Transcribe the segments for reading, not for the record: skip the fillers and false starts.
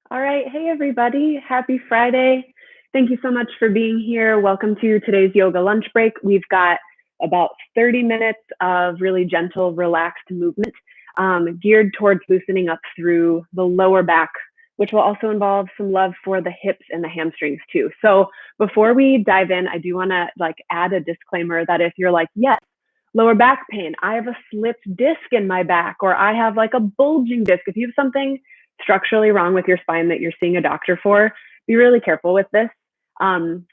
All right. Hey, everybody. Happy Friday. Thank you so much for being here. Welcome to today's yoga lunch break. We've got about 30 minutes of really gentle, relaxed movement geared towards loosening up through the lower back, which will also involve some love for the hips and the hamstrings too. So before we dive in, I do want to add a disclaimer that if you're like, yes, lower back pain, I have a slipped disc in my back, or I have like a bulging disc. If you have something structurally wrong with your spine that you're seeing a doctor for, be really careful with this.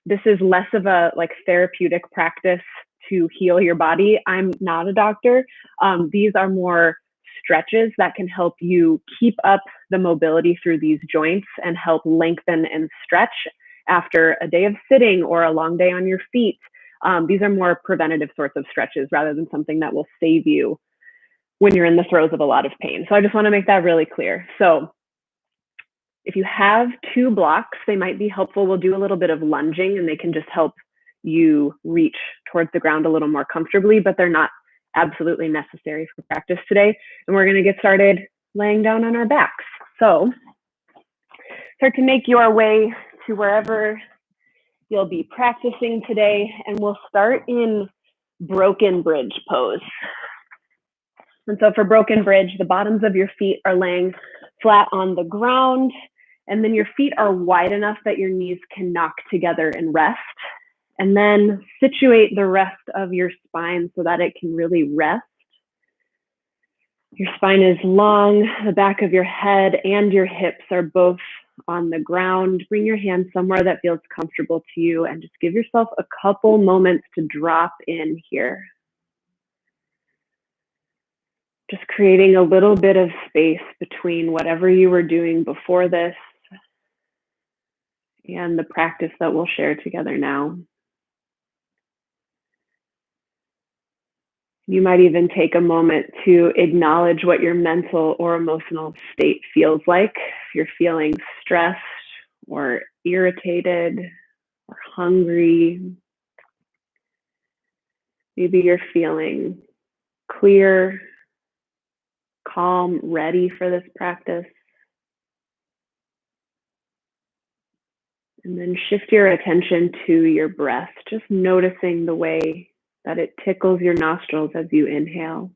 This is less of a therapeutic practice to heal your body. I'm not a doctor. These are more stretches that can help you keep up the mobility through these joints and help lengthen and stretch after a day of sitting or a long day on your feet. These are more preventative sorts of stretches rather than something that will save you when you're in the throes of a lot of pain. So I just want to make that really clear. So if you have two blocks, they might be helpful. We'll do a little bit of lunging and they can just help you reach towards the ground a little more comfortably, but they're not absolutely necessary for practice today. And we're going to get started laying down on our backs. So start to make your way to wherever you'll be practicing today, and we'll start in broken bridge pose. And so for broken bridge, the bottoms of your feet are laying flat on the ground, and then your feet are wide enough that your knees can knock together and rest. And then situate the rest of your spine so that it can really rest. Your spine is long, the back of your head and your hips are both on the ground. Bring your hands somewhere that feels comfortable to you and just give yourself a couple moments to drop in here. Just creating a little bit of space between whatever you were doing before this and the practice that we'll share together now. You might even take a moment to acknowledge what your mental or emotional state feels like. If you're feeling stressed or irritated or hungry, maybe you're feeling clear, calm, ready for this practice. And then shift your attention to your breath, just noticing the way that it tickles your nostrils as you inhale.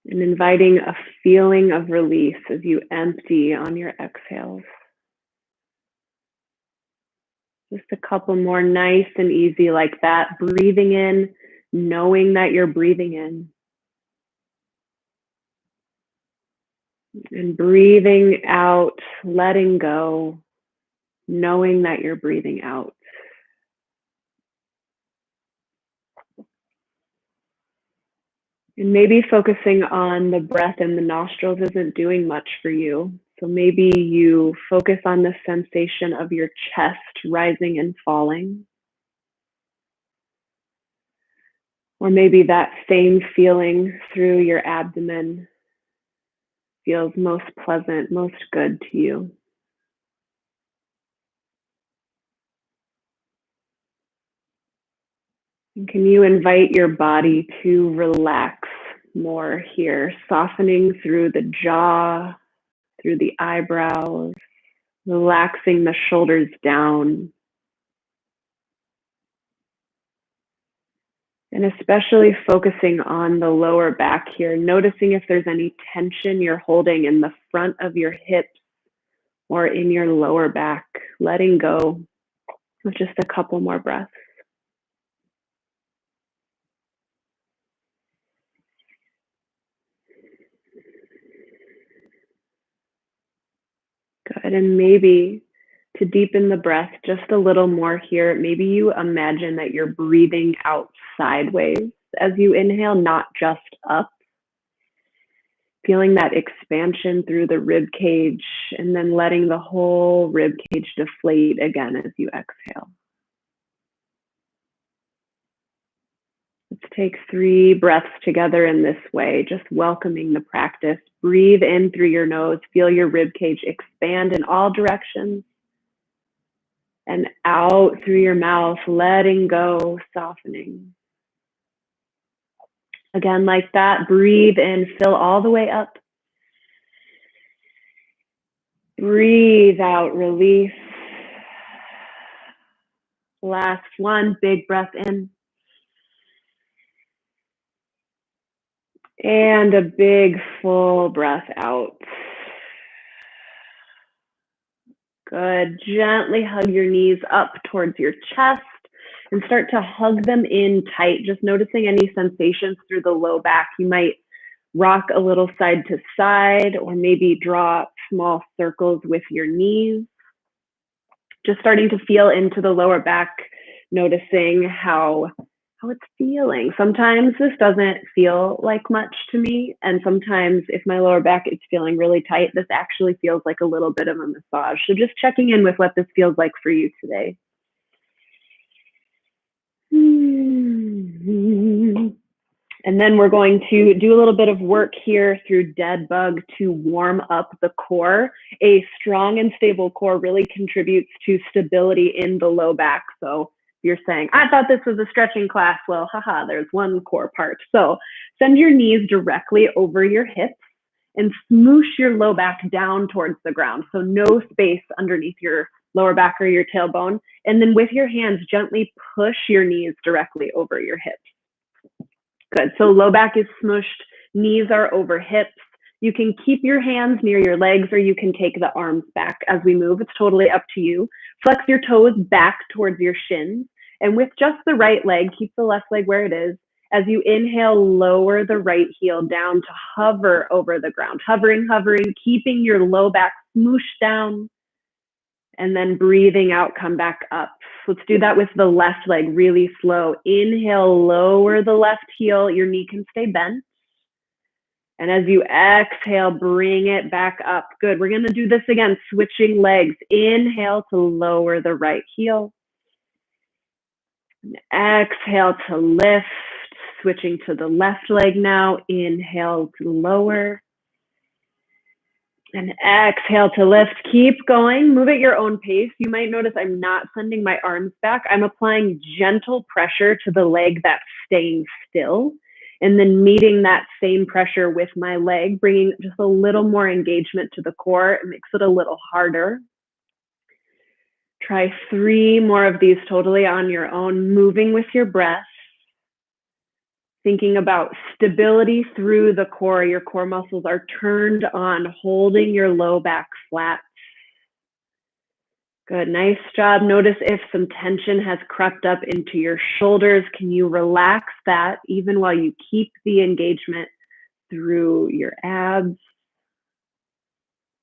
And inviting a feeling of release as you empty on your exhales. Just a couple more nice and easy like that. Breathing in, knowing that you're breathing in. And breathing out, letting go, knowing that you're breathing out. And maybe focusing on the breath in the nostrils isn't doing much for you. So maybe you focus on the sensation of your chest rising and falling. Or maybe that same feeling through your abdomen feels most pleasant, most good to you. And can you invite your body to relax more here, softening through the jaw, through the eyebrows, relaxing the shoulders down. And especially focusing on the lower back here, noticing if there's any tension you're holding in the front of your hips or in your lower back, letting go with just a couple more breaths. Good, and maybe to deepen the breath just a little more here, maybe you imagine that you're breathing out sideways as you inhale, not just up. Feeling that expansion through the rib cage and then letting the whole rib cage deflate again as you exhale. Let's take 3 breaths together in this way, just welcoming the practice. Breathe in through your nose, feel your rib cage expand in all directions. And out through your mouth, letting go, softening. Again, like that, breathe in, fill all the way up. Breathe out, release. Last one, big breath in. And a big full breath out. Good. Gently hug your knees up towards your chest and start to hug them in tight, just noticing any sensations through the low back. You might rock a little side to side or maybe draw small circles with your knees. Just starting to feel into the lower back, noticing how it's feeling. Sometimes this doesn't feel like much to me. And sometimes if my lower back is feeling really tight, this actually feels like a little bit of a massage. So just checking in with what this feels like for you today. And then we're going to do a little bit of work here through dead bug to warm up the core. A strong and stable core really contributes to stability in the low back. So you're saying, I thought this was a stretching class. Well, haha, there's one core part. So send your knees directly over your hips and smoosh your low back down towards the ground. So no space underneath your lower back or your tailbone. And then with your hands, gently push your knees directly over your hips. Good. So low back is smushed, knees are over hips. You can keep your hands near your legs or you can take the arms back as we move. It's totally up to you. Flex your toes back towards your shins. And with just the right leg, keep the left leg where it is. As you inhale, lower the right heel down to hover over the ground. Hovering, keeping your low back smooshed down. And then breathing out, come back up. Let's do that with the left leg really slow. Inhale, lower the left heel. Your knee can stay bent. And as you exhale, bring it back up. Good. We're going to do this again, switching legs. Inhale to lower the right heel. And exhale to lift, switching to the left leg now. Inhale to lower. And exhale to lift. Keep going. Move at your own pace. You might notice I'm not sending my arms back. I'm applying gentle pressure to the leg that's staying still. And then meeting that same pressure with my leg, bringing just a little more engagement to the core. It makes it a little harder. Try 3 more of these totally on your own, moving with your breath. Thinking about stability through the core. Your core muscles are turned on, holding your low back flat. Good, nice job. Notice if some tension has crept up into your shoulders. Can you relax that even while you keep the engagement through your abs?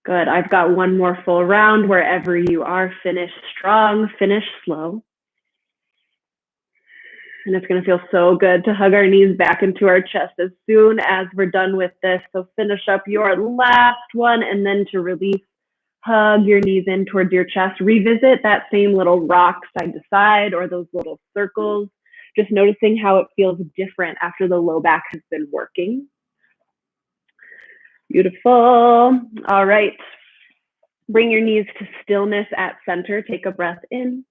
Good, I've got one more full round. Wherever you are, finish strong, finish slow. And it's going to feel so good to hug our knees back into our chest as soon as we're done with this. So finish up your last one and then to release, hug your knees in towards your chest. Revisit that same little rock side to side or those little circles. Just noticing how it feels different after the low back has been working. Beautiful. All right. Bring your knees to stillness at center. Take a breath in.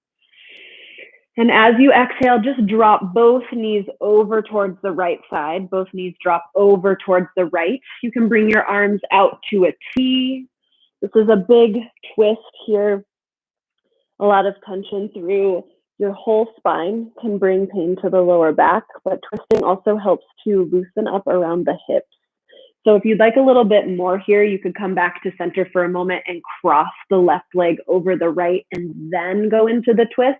And as you exhale, just drop both knees over towards the right side. Both knees drop over towards the right. You can bring your arms out to a T. This is a big twist here. A lot of tension through your whole spine can bring pain to the lower back, but twisting also helps to loosen up around the hips. So if you'd like a little bit more here, you could come back to center for a moment and cross the left leg over the right and then go into the twist.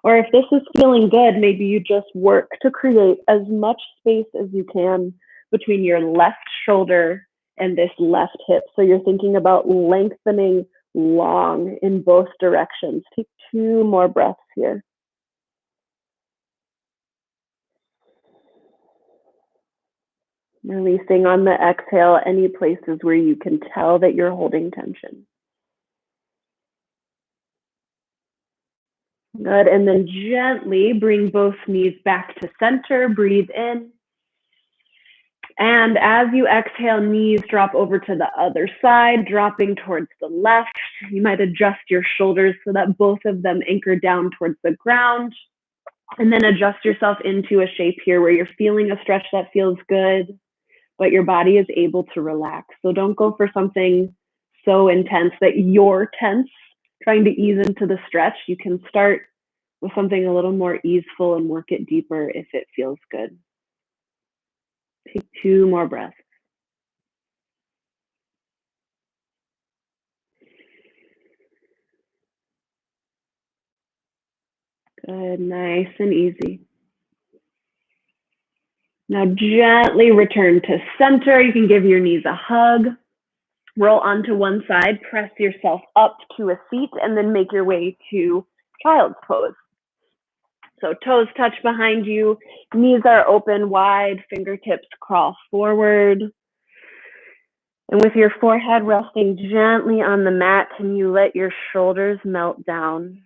Or if this is feeling good, maybe you just work to create as much space as you can between your left shoulder and this left hip. So you're thinking about lengthening long in both directions. Take 2 more breaths here. Releasing on the exhale any places where you can tell that you're holding tension. Good, and then gently bring both knees back to center, breathe in. And as you exhale, knees drop over to the other side, dropping towards the left. You might adjust your shoulders so that both of them anchor down towards the ground. And then adjust yourself into a shape here where you're feeling a stretch that feels good, but your body is able to relax. So don't go for something so intense that you're tense, trying to ease into the stretch, you can start with something a little more easeful and work it deeper if it feels good. Take 2 more breaths. Good, nice and easy. Now gently return to center. You can give your knees a hug. Roll onto one side, press yourself up to a seat, and then make your way to child's pose. So toes touch behind you, knees are open wide, fingertips crawl forward. And with your forehead resting gently on the mat, can you let your shoulders melt down?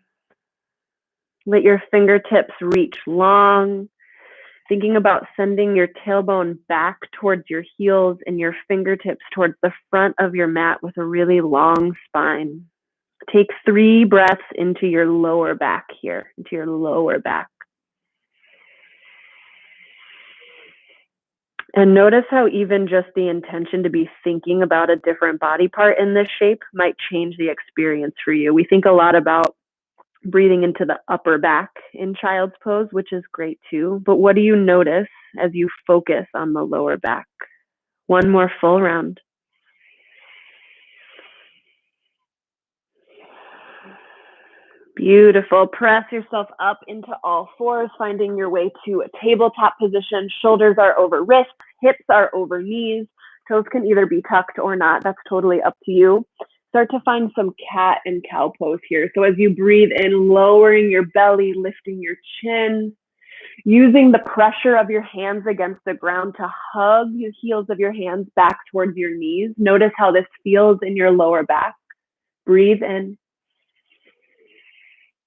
Let your fingertips reach long, thinking about sending your tailbone back towards your heels and your fingertips towards the front of your mat with a really long spine. Take 3 breaths into your lower back here, into your lower back. And notice how even just the intention to be thinking about a different body part in this shape might change the experience for you. We think a lot about breathing into the upper back in child's pose, which is great too. But what do you notice as you focus on the lower back? One more full round. Beautiful. Press yourself up into all fours, finding your way to a tabletop position. Shoulders are over wrists, hips are over knees. Toes can either be tucked or not. That's totally up to you. Start to find some cat and cow pose here. So as you breathe in, lowering your belly, lifting your chin, using the pressure of your hands against the ground to hug the heels of your hands back towards your knees. Notice how this feels in your lower back. Breathe in.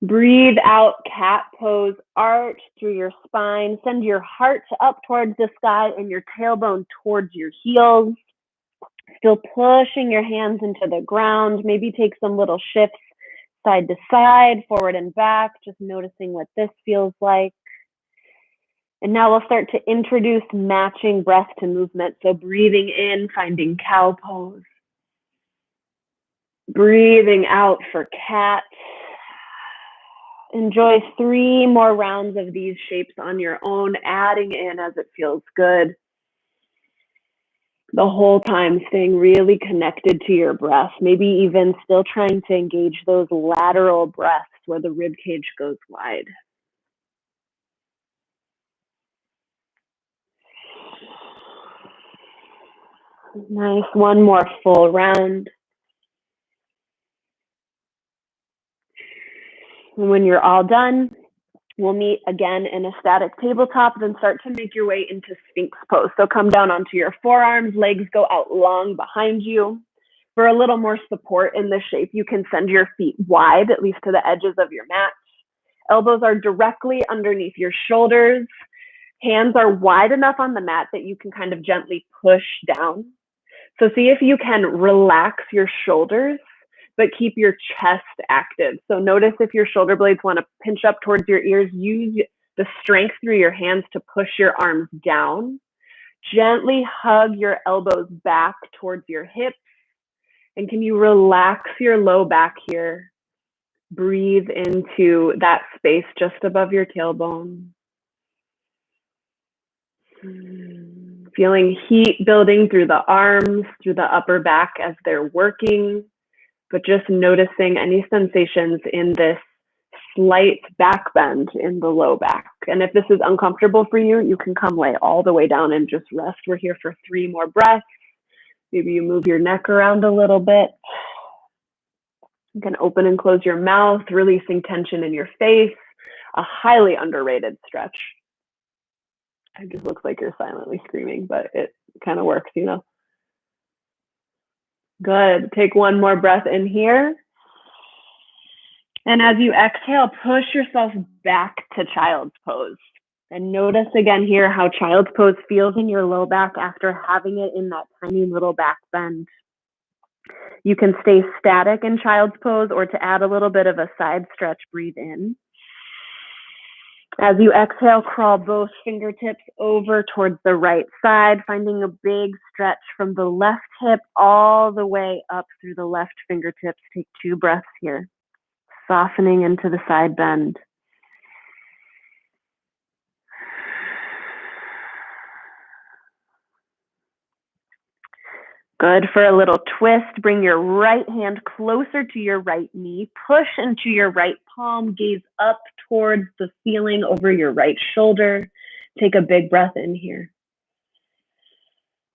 Breathe out, cat pose, arch through your spine. Send your heart up towards the sky and your tailbone towards your heels. Still pushing your hands into the ground. Maybe take some little shifts side to side, forward and back, just noticing what this feels like. And now we'll start to introduce matching breath to movement. So breathing in, finding cow pose. Breathing out for cat. Enjoy 3 more rounds of these shapes on your own, adding in as it feels good. The whole time staying really connected to your breath, maybe even still trying to engage those lateral breaths where the rib cage goes wide. Nice, 1 more full round. And when you're all done, we'll meet again in a static tabletop, then start to make your way into Sphinx pose. So come down onto your forearms, legs go out long behind you. For a little more support in this shape, you can send your feet wide, at least to the edges of your mat. Elbows are directly underneath your shoulders. Hands are wide enough on the mat that you can kind of gently push down. So see if you can relax your shoulders, but keep your chest active. So notice if your shoulder blades want to pinch up towards your ears, use the strength through your hands to push your arms down. Gently hug your elbows back towards your hips. And can you relax your low back here? Breathe into that space just above your tailbone. Feeling heat building through the arms, through the upper back as they're working, but just noticing any sensations in this slight back bend in the low back. And if this is uncomfortable for you, you can come lay all the way down and just rest. We're here for 3 more breaths. Maybe you move your neck around a little bit. You can open and close your mouth, releasing tension in your face. A highly underrated stretch. It just looks like you're silently screaming, but it kind of works, you know. Good. Take 1 more breath in here. And as you exhale, push yourself back to child's pose. And notice again here how child's pose feels in your low back after having it in that tiny little back bend. You can stay static in child's pose, or to add a little bit of a side stretch, breathe in. As you exhale, crawl both fingertips over towards the right side, finding a big stretch from the left hip all the way up through the left fingertips. Take 2 breaths here, softening into the side bend. Good. For a little twist, bring your right hand closer to your right knee, push into your right palm, gaze up towards the ceiling over your right shoulder. Take a big breath in here.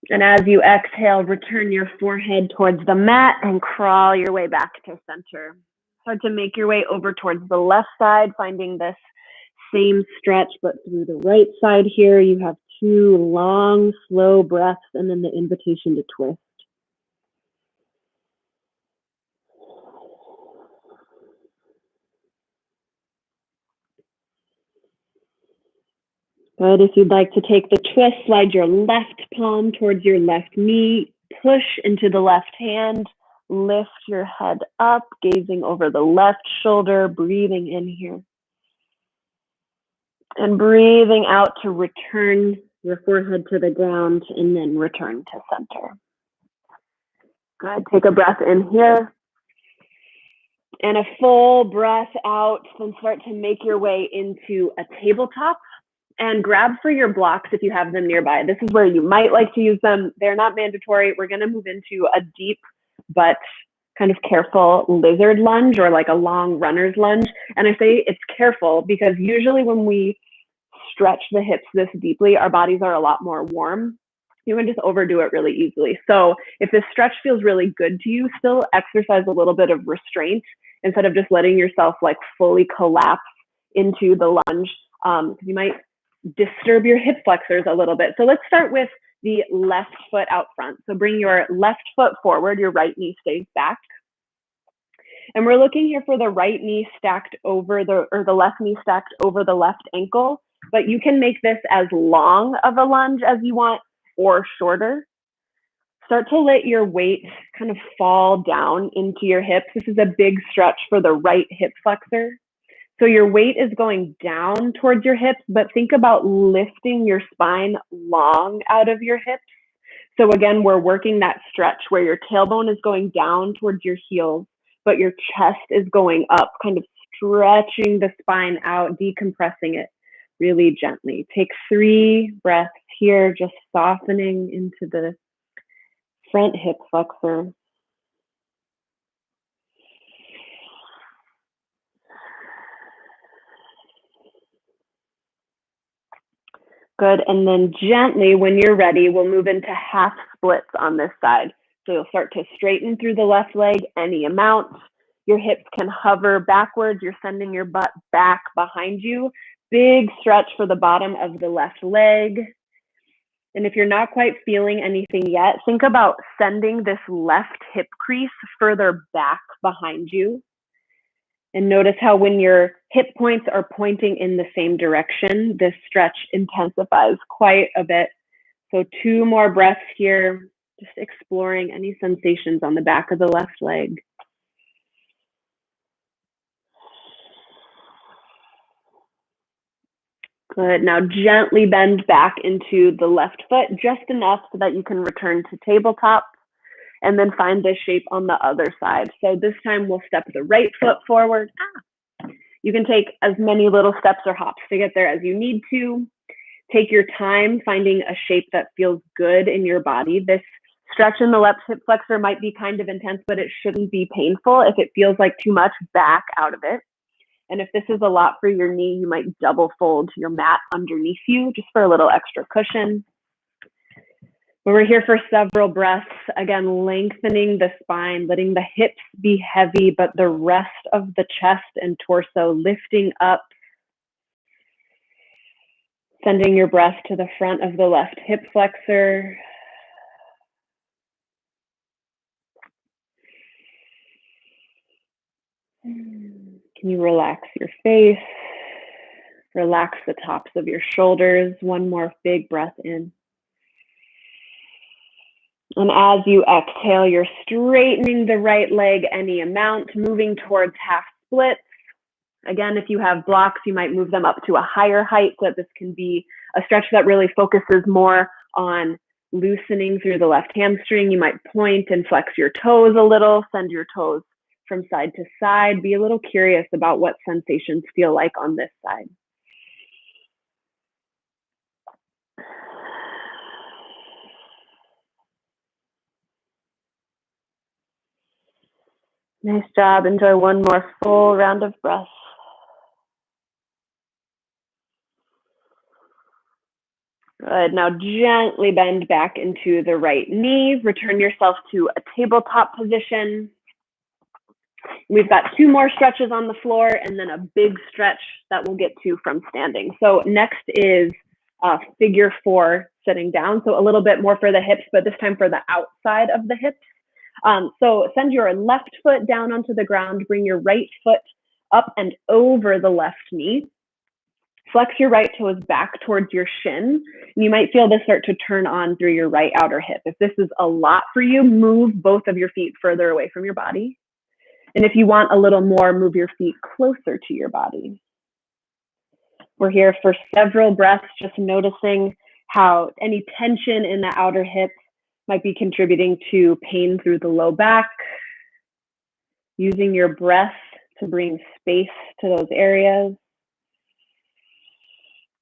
And as you exhale, return your forehead towards the mat and crawl your way back to center. Start to make your way over towards the left side, finding this same stretch, but through the right side here. You have 2 long, slow breaths, and then the invitation to twist. Good. If you'd like to take the twist, slide your left palm towards your left knee, push into the left hand, lift your head up, gazing over the left shoulder, breathing in here. And breathing out to return your forehead to the ground and then return to center. Good. Take a breath in here. And a full breath out, then start to make your way into a tabletop. And grab for your blocks if you have them nearby. This is where you might like to use them. They're not mandatory. We're going to move into a deep but kind of careful lizard lunge, or like a long runner's lunge. And I say it's careful because usually when we stretch the hips this deeply, our bodies are a lot more warm. You can just overdo it really easily. So if this stretch feels really good to you, still exercise a little bit of restraint instead of just letting yourself like fully collapse into the lunge. You might disturb your hip flexors a little bit. So let's start with the left foot out front. So bring your left foot forward, your right knee stays back. And we're looking here for the right knee stacked over the left knee stacked over the left ankle, but you can make this as long of a lunge as you want or shorter. Start to let your weight kind of fall down into your hips. This is a big stretch for the right hip flexor. So your weight is going down towards your hips, but think about lifting your spine long out of your hips. So again, we're working that stretch where your tailbone is going down towards your heels, but your chest is going up, kind of stretching the spine out, decompressing it really gently. Take 3 breaths here, just softening into the front hip flexor. Good. And then gently, when you're ready, we'll move into half splits on this side. So you'll start to straighten through the left leg any amount. Your hips can hover backwards. You're sending your butt back behind you. Big stretch for the bottom of the left leg. And if you're not quite feeling anything yet, think about sending this left hip crease further back behind you. And notice how when your hip points are pointing in the same direction, this stretch intensifies quite a bit. So 2 more breaths here, just exploring any sensations on the back of the left leg. Good. Now gently bend back into the left foot, just enough so that you can return to tabletop. And then find this shape on the other side. So this time we'll step the right foot forward. You can take as many little steps or hops to get there as you need to. Take your time finding a shape that feels good in your body. This stretch in the left hip flexor might be kind of intense, but it shouldn't be painful. If it feels like too much, back out of it. And if this is a lot for your knee, you might double fold your mat underneath you just for a little extra cushion. We're here for several breaths. Again, lengthening the spine, letting the hips be heavy, but the rest of the chest and torso lifting up. Sending your breath to the front of the left hip flexor. Can you relax your face? Relax the tops of your shoulders. 1 more big breath in. And as you exhale, you're straightening the right leg any amount, moving towards half splits. Again, if you have blocks, you might move them up to a higher height so that this can be a stretch that really focuses more on loosening through the left hamstring. You might point and flex your toes a little, send your toes from side to side. Be a little curious about what sensations feel like on this side. Nice job. Enjoy one more full round of breath. Good. Now gently bend back into the right knee. Return yourself to a tabletop position. We've got 2 more stretches on the floor and then a big stretch that we'll get to from standing. So next is figure 4 sitting down. So a little bit more for the hips, but this time for the outside of the hips. So send your left foot down onto the ground. Bring your right foot up and over the left knee. Flex your right toes back towards your shin. And you might feel this start to turn on through your right outer hip. If this is a lot for you, move both of your feet further away from your body. And if you want a little more, move your feet closer to your body. We're here for several breaths, just noticing how any tension in the outer hip might be contributing to pain through the low back. Using your breath to bring space to those areas.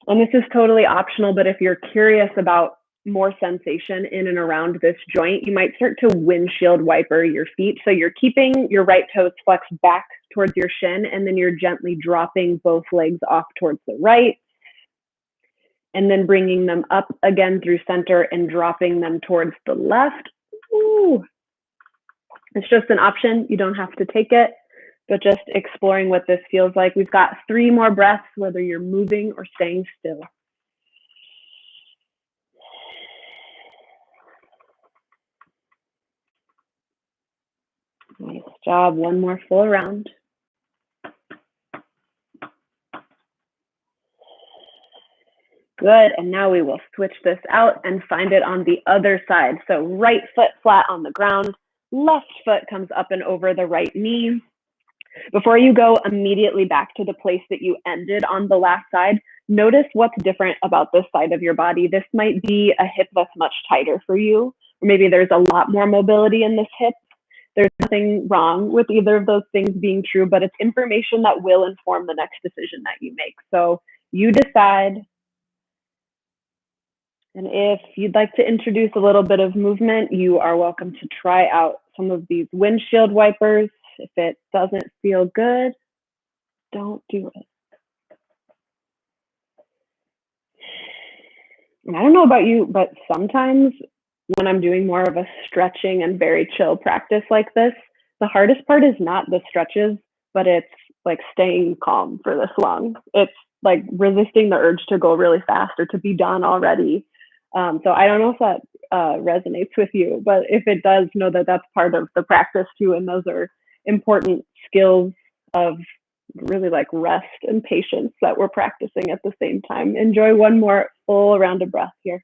And this is totally optional, but if you're curious about more sensation in and around this joint, you might start to windshield wiper your feet. So you're keeping your right toes flexed back towards your shin, and then you're gently dropping both legs off towards the right, and then bringing them up again through center and dropping them towards the left. Ooh. It's just an option. You don't have to take it, but just exploring what this feels like. We've got 3 more breaths, whether you're moving or staying still. Nice job. One more full round. Good. And now we will switch this out and find it on the other side. So right foot flat on the ground, left foot comes up and over the right knee. Before you go immediately back to the place that you ended on the last side, notice what's different about this side of your body. This might be a hip that's much tighter for you, or maybe there's a lot more mobility in this hip. There's nothing wrong with either of those things being true, but it's information that will inform the next decision that you make. So you decide. And if you'd like to introduce a little bit of movement, you are welcome to try out some of these windshield wipers. If it doesn't feel good, don't do it. And I don't know about you, but sometimes when I'm doing more of a stretching and very chill practice like this, the hardest part is not the stretches, but it's like staying calm for this long. It's like resisting the urge to go really fast or to be done already. So I don't know if that resonates with you, but if it does, know that that's part of the practice too. And those are important skills of really like rest and patience that we're practicing at the same time. Enjoy one more full round of breath here.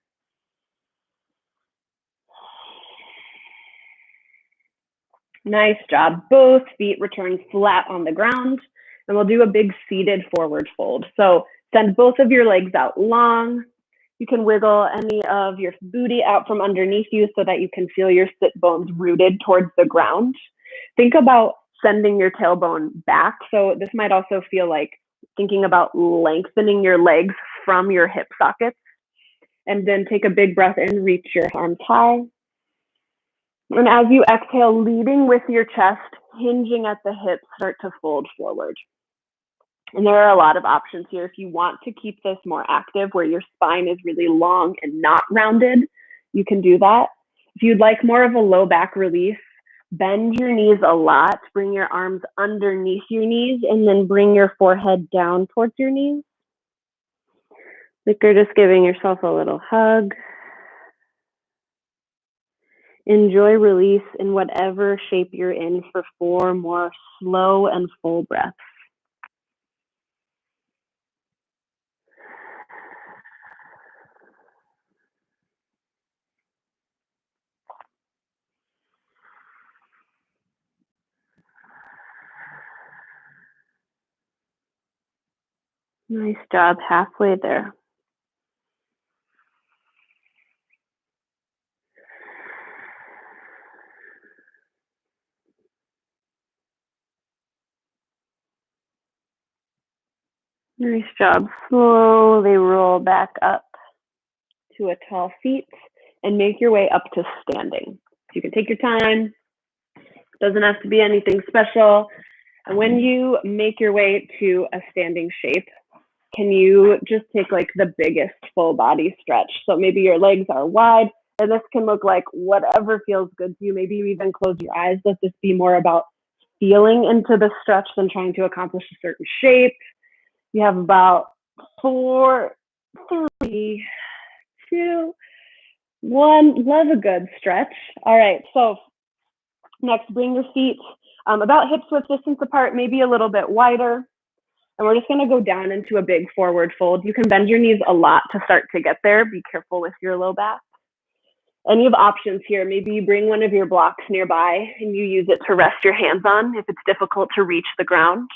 Nice job. Both feet return flat on the ground, and we'll do a big seated forward fold. So send both of your legs out long. You can wiggle any of your booty out from underneath you so that you can feel your sit bones rooted towards the ground. Think about sending your tailbone back. So this might also feel like thinking about lengthening your legs from your hip sockets. And then take a big breath in, reach your arms high. And as you exhale, leading with your chest, hinging at the hips, start to fold forward. And there are a lot of options here. If you want to keep this more active, where your spine is really long and not rounded, you can do that. If you'd like more of a low back release, bend your knees a lot, bring your arms underneath your knees, and then bring your forehead down towards your knees. Like you're just giving yourself a little hug. Enjoy release in whatever shape you're in for 4 more slow and full breaths. Nice job, halfway there. Nice job. Slowly roll back up to a tall seat and make your way up to standing. You can take your time. Doesn't have to be anything special. And when you make your way to a standing shape, can you just take like the biggest full body stretch? So maybe your legs are wide, and this can look like whatever feels good to you. Maybe you even close your eyes. Let this be more about feeling into the stretch than trying to accomplish a certain shape. You have about 4, 3, 2, 1. Love a good stretch. All right, so next, bring your feet about hip width distance apart, maybe a little bit wider. And we're just going to go down into a big forward fold. You can bend your knees a lot to start to get there. Be careful with your low back. And you have options here. Maybe you bring one of your blocks nearby and you use it to rest your hands on if it's difficult to reach the ground.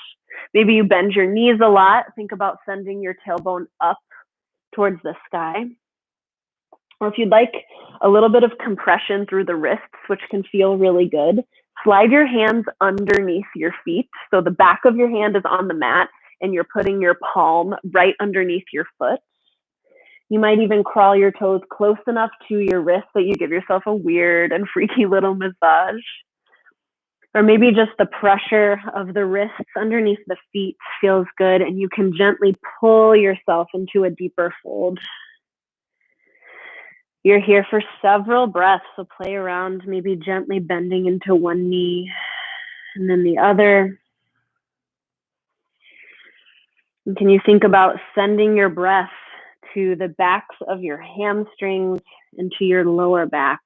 Maybe you bend your knees a lot. Think about sending your tailbone up towards the sky. Or if you'd like a little bit of compression through the wrists, which can feel really good, slide your hands underneath your feet. So the back of your hand is on the mat and you're putting your palm right underneath your foot. You might even crawl your toes close enough to your wrist that you give yourself a weird and freaky little massage. Or maybe just the pressure of the wrists underneath the feet feels good and you can gently pull yourself into a deeper fold. You're here for several breaths, so play around, maybe gently bending into one knee and then the other. And can you think about sending your breath to the backs of your hamstrings and to your lower back?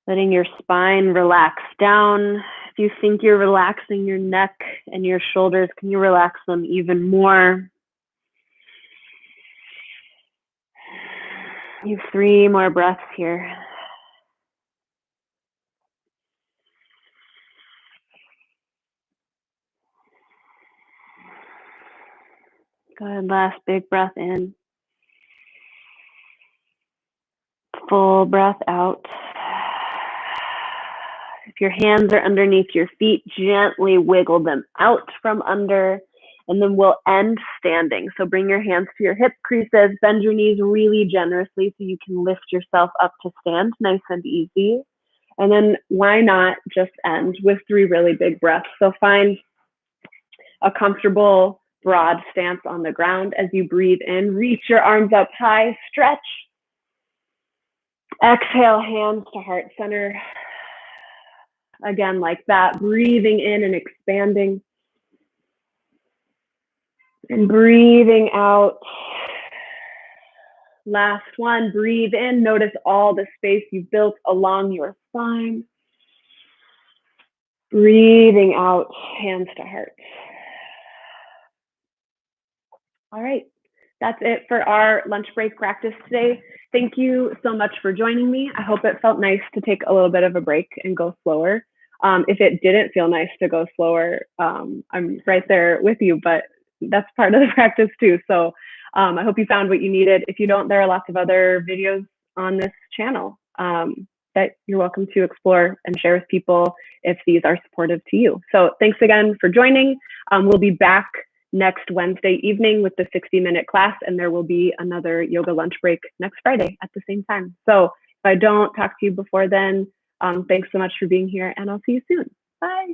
Letting your spine relax down. If you think you're relaxing your neck and your shoulders, can you relax them even more? You have 3 more breaths here. Good, last big breath in. Full breath out. If your hands are underneath your feet, gently wiggle them out from under, and then we'll end standing. So bring your hands to your hip creases, bend your knees really generously so you can lift yourself up to stand, nice and easy. And then why not just end with 3 really big breaths? So find a comfortable, broad stance on the ground as you breathe in. Reach your arms up high, stretch. Exhale, hands to heart center. Again, like that, breathing in and expanding. And breathing out. Last one, breathe in. Notice all the space you've built along your spine. Breathing out, hands to heart. All right, that's it for our lunch break practice today. Thank you so much for joining me. I hope it felt nice to take a little bit of a break and go slower. If it didn't feel nice to go slower, I'm right there with you, but that's part of the practice too. So I hope you found what you needed. If you don't, there are lots of other videos on this channel that you're welcome to explore and share with people if these are supportive to you. So thanks again for joining. We'll be back next Wednesday evening with the 60-minute class, and there will be another yoga lunch break next Friday at the same time. So if I don't talk to you before then, thanks so much for being here, and I'll see you soon. Bye.